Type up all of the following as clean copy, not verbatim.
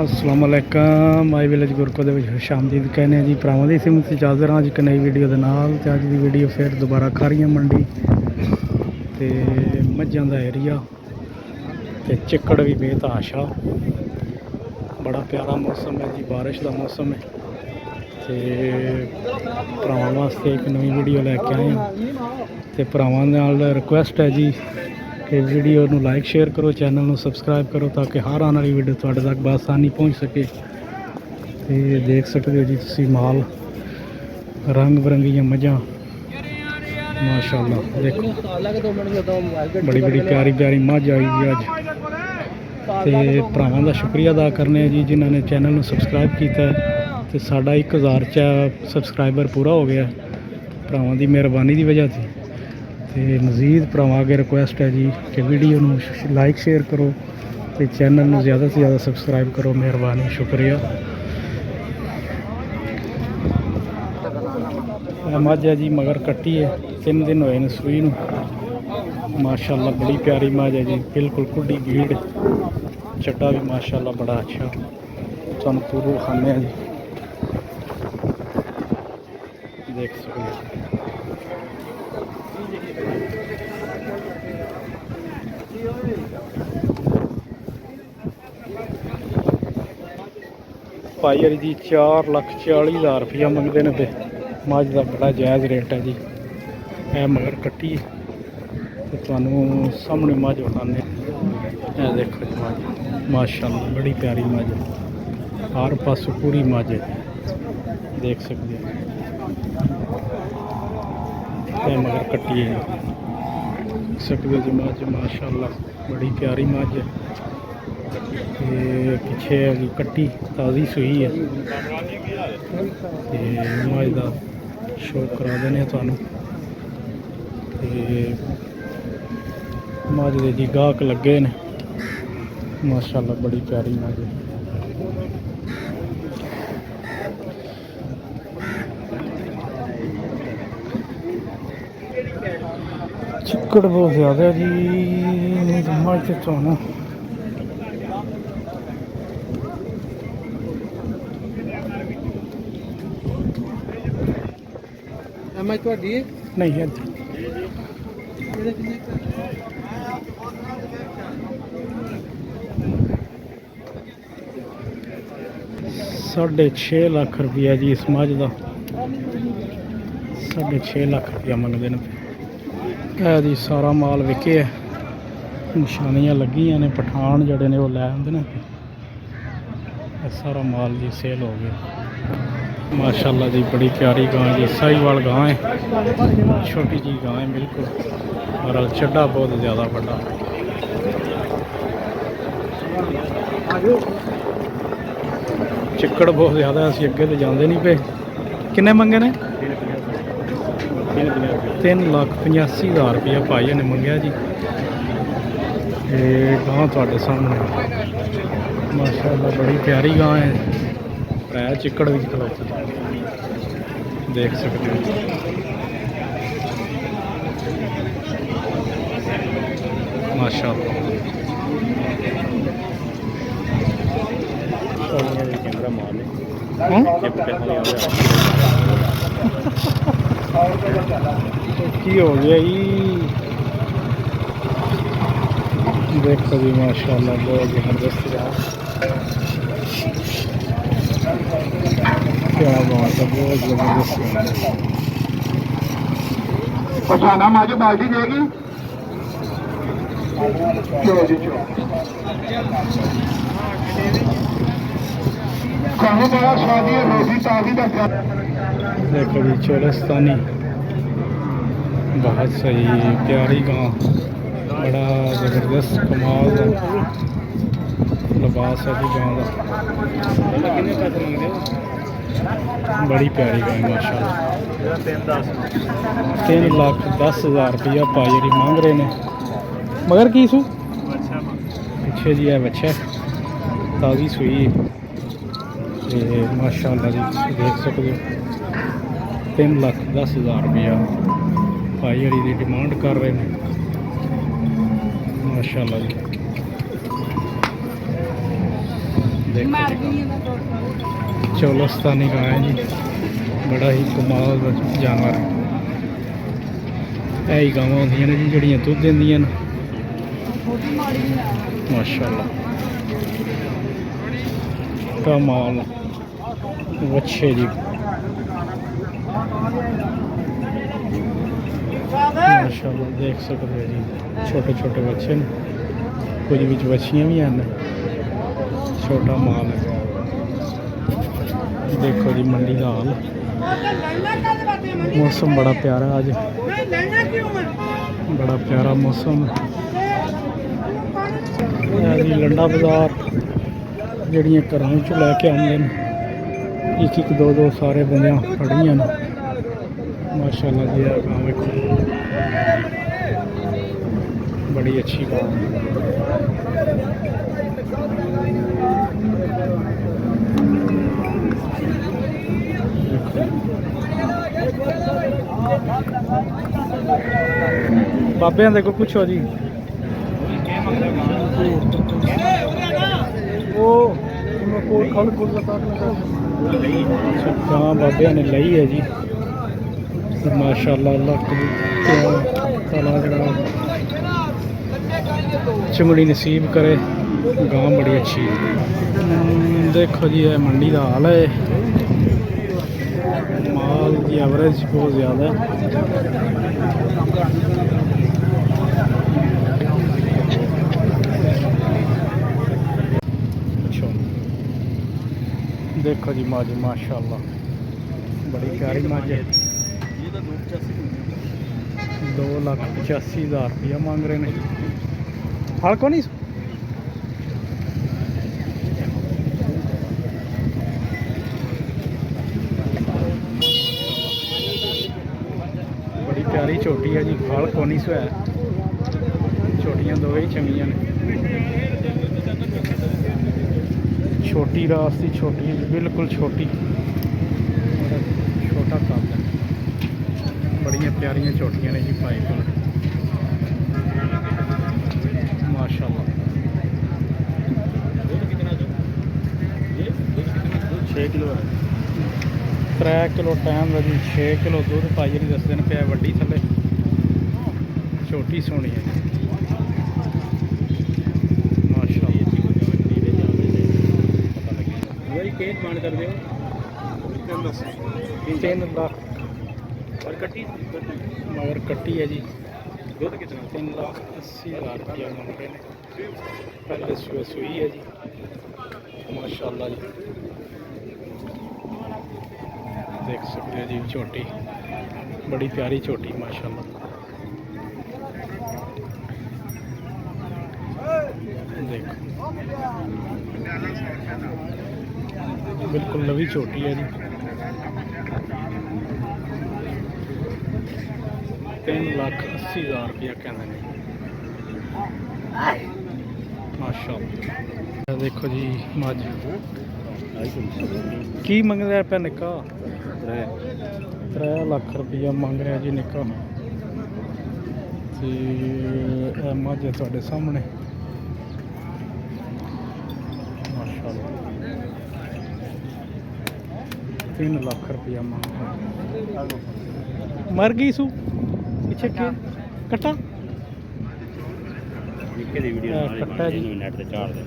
असलामुअलैकुम my village गुरको ਦੇ ਵਿੱਚ ਸ਼ਾਮਦੀਦ ਕਹਿੰਦੇ ਆ ਜੀ ਭਰਾਵਾਂ ਦੀ ਸਿਮਤ ਤੇ ਚੱਲਦੇ ਰਾਂ ਅੱਜ ਇੱਕ ਨਈ ਵੀਡੀਓ ਦੇ ਨਾਲ। ਤੇ ਅੱਜ ਦੀ ਵੀਡੀਓ ਫਿਰ ਦੁਬਾਰਾ ਖਾਰੀਆਂ ਮੰਡੀ ਤੇ ਮੱਝਾਂ ਦਾ ਏਰੀਆ ਤੇ ਚਿੱਕੜ ਵੀ ਬੇਤਹਾਸ਼ਾ। ਬੜਾ ਪਿਆਰਾ ਮੌਸਮ ਹੈ ਜੀ, ਬਾਰਿਸ਼ ਦਾ ਮੌਸਮ ਹੈ ਤੇ ਭਰਾਵਾਂ ਵਾਸਤੇ ਇੱਕ ਨਵੀਂ ਵੀਡੀਓ ਲੈ ਕੇ ਆਏ ਹਾਂ। ਤੇ ਭਰਾਵਾਂ ਨਾਲ ਰਿਕੁਐਸਟ ਹੈ ਜੀ कि वीडियो ਨੂੰ लाइक शेयर करो, चैनल ਨੂੰ सब्सक्राइब करो ताकि हर आने वाली वीडियो ਤੁਹਾਡੇ तक बआसानी पहुँच सके। तो देख सकते हो जी तुसी माल रंग बिरंगियां मझां माशाअल्लाह। देखो बड़ी बड़ी प्यारी प्यारी मझ आई जी अज। तो भरावां दा शुक्रिया अदा करने जी जिन्होंने चैनल ਨੂੰ सब्सक्राइब किया तो साडा 1000 सबसक्राइबर पूरा हो गया भरावां दी मेहरबानी की वजह से। तो मज़ीद भरावां अगे रिक्वेस्ट है जी कि वीडियो ਨੂੰ लाइक शेयर करो तो चैनल ਨੂੰ ज़्यादा से ज़्यादा सबसक्राइब करो, मेहरबानी शुक्रिया। मझ है जी मगर कट्टी है, 3 दिन होए ने सूई नूं माशाअल्लाह। बड़ी प्यारी मझ है जी, बिल्कुल खुडी भीड़, चट्टा भी माशाअल्लाह बड़ा अच्छा। तुहानूं पूरा खाने जी देख सकते हो। भाई हरी जी 4,40,000 रुपया मंगते हैं। तो मझ का बड़ा जायज़ रेट है जी। यह मगर कट्टी तो तुहानूं सामने मझ विखाने। यह देखो जी मझ माशाअल्लाह बड़ी प्यारी मझ, हर पासों पूरी मझ है, देख सकते हो। यह मगर कट्टी है, देख सकते हो जी मझ माशाअल्लाह बड़ी प्यारी मझ है। पिछे है कट्टी ताज़ी सूई है। मझ का शो करा देने तुहानूं। मझ दे जी गाहक लगे ने माशाअल्लाह बड़ी प्यारी मझ है। चिक्कड़ बहुत ज़्यादा जी मझ ते तुहानूं नहीं है। 6.5 लाख रुपया जी इस मझ का, 6.5 लाख रुपया मंगते हैं जी। सारा माल विके है, निशानियां लगियां ने, पठान जड़े ने वो लै आंदे ने। सारा माल जी सेल हो गया माशाअल्लाह जी। बड़ी प्यारी गां जी, साहीवाल गां है, छोटी जी गां है बिल्कुल, और चड्डा बहुत ज़्यादा बड़ा। चिक्कड़ बहुत ज़्यादा, असीं अगे तो जाते नहीं पे। किन्ने मंगे ने? 3,85,000 रुपया भाई ने मंगया जी। गां तुहाडे सामने माशाअल्लाह बड़ी प्यारी गां है। भै चिक्कड़ भी खलोती देख सकते हो। माशाअल्लाह की हो गया जी, देखो जी माशाअल्लाह बहुत जबरदस्त क्या बात है, बहुत जबरदस्त। पछाना माजी बाल्टी देगी चलो जी चलो। देखो जी चोलस्तानी बहुत सही प्यारी गां, बड़ा जबरदस्त कमाल का लिबास है जी गां का। बड़ी प्यारी गां माशाअल्लाह। 3,10,000 रुपया पाई मांग रहे हैं। मगर की सू पिछे जी है बच्चा ताज़ी सूई माशाअल्लाह जी देख सकते हो। 3,10,000 रुपया भाई हरी की डिमांड कर रहे हैं माशाअल्लाह जी। देखो चौलस्तानी गाय है जी, बड़ा ही कमाल का जानवर है। यही गावां होंदियां ने जी जड़ियां दुध दिंदियां ने माशाअल्लाह। कमाल अच्छे जी माशाअल्लाह, देख सकते हो जी छोटे छोटे बच्चे ने, कुछ बिच बच्चियां भी हैं, छोटा माल है। देखो जी मंडी का हाल, मौसम बड़ा प्यारा आज, बड़ा प्यारा मौसम है जी। लंडा बाजार जड़ियाँ घरों चो लैके आते हैं, एक एक दो दो सारे बंदियां खड़ियां ने माशाअल्लाह जी। गाँव देखो बड़ी अच्छी गाँव है। बाबे देखो पूछो जी, हाँ बाबे ने लई है जी माशाअल्लाह। अल्लाह ताला चंगड़ी नसीब करे, गां बड़ी अच्छी है। देखो जी ये मंडी का हाल है, माल की एवरेज बहुत ज़्यादा है। देखो जी मज माशाअल्लाह बड़ी प्यारी मज है। 2,85,000 रुपया मांग रहे हैं। हल को नहीं बड़ी प्यारी छोटी है जी, फाल कोनी सो है, छोटियां दो ही चंगियां ने। छोटी रास्ती छोटी है, बिल्कुल छोटी, छोटा कद है। बड़ियां प्यारियां छोटियां ने जी भाई को माशाअल्लाह। 6 किलो है, 3 किलो टाइम का जी, 6 किलो दूध पाई नहीं दसते हैं पे। वड्डी थले छोटी सोनी है माशाअल्लाह। कर दो 3 लाख और कट्टी मगर कट्टी है जी। दूध कितना? 3,80,000 रुपया मांग रहे हैं। पहले सुई है जी माशाअल्लाह जी। देख सकते हो जी छोटी, बड़ी प्यारी छोटी माशाअल्लाह। देखो बिल्कुल नवी छोटी है जी। 3,80,000 रुपया कहते हैं माशाअल्लाह। देखो जी मज की मंग रहा पे निक्का, 3 लाख रुपया मांग रहा जी निक्का। मज है थोड़े सामने माशाअल्लाह। 3 लाख रुपया मांग रहा। मर गई सू पिछे के कट्टा कट्टा जी। नेट ते चार दे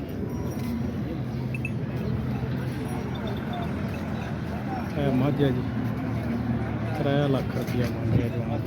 मज है जी, 3 लाख रुपया मांग रहा।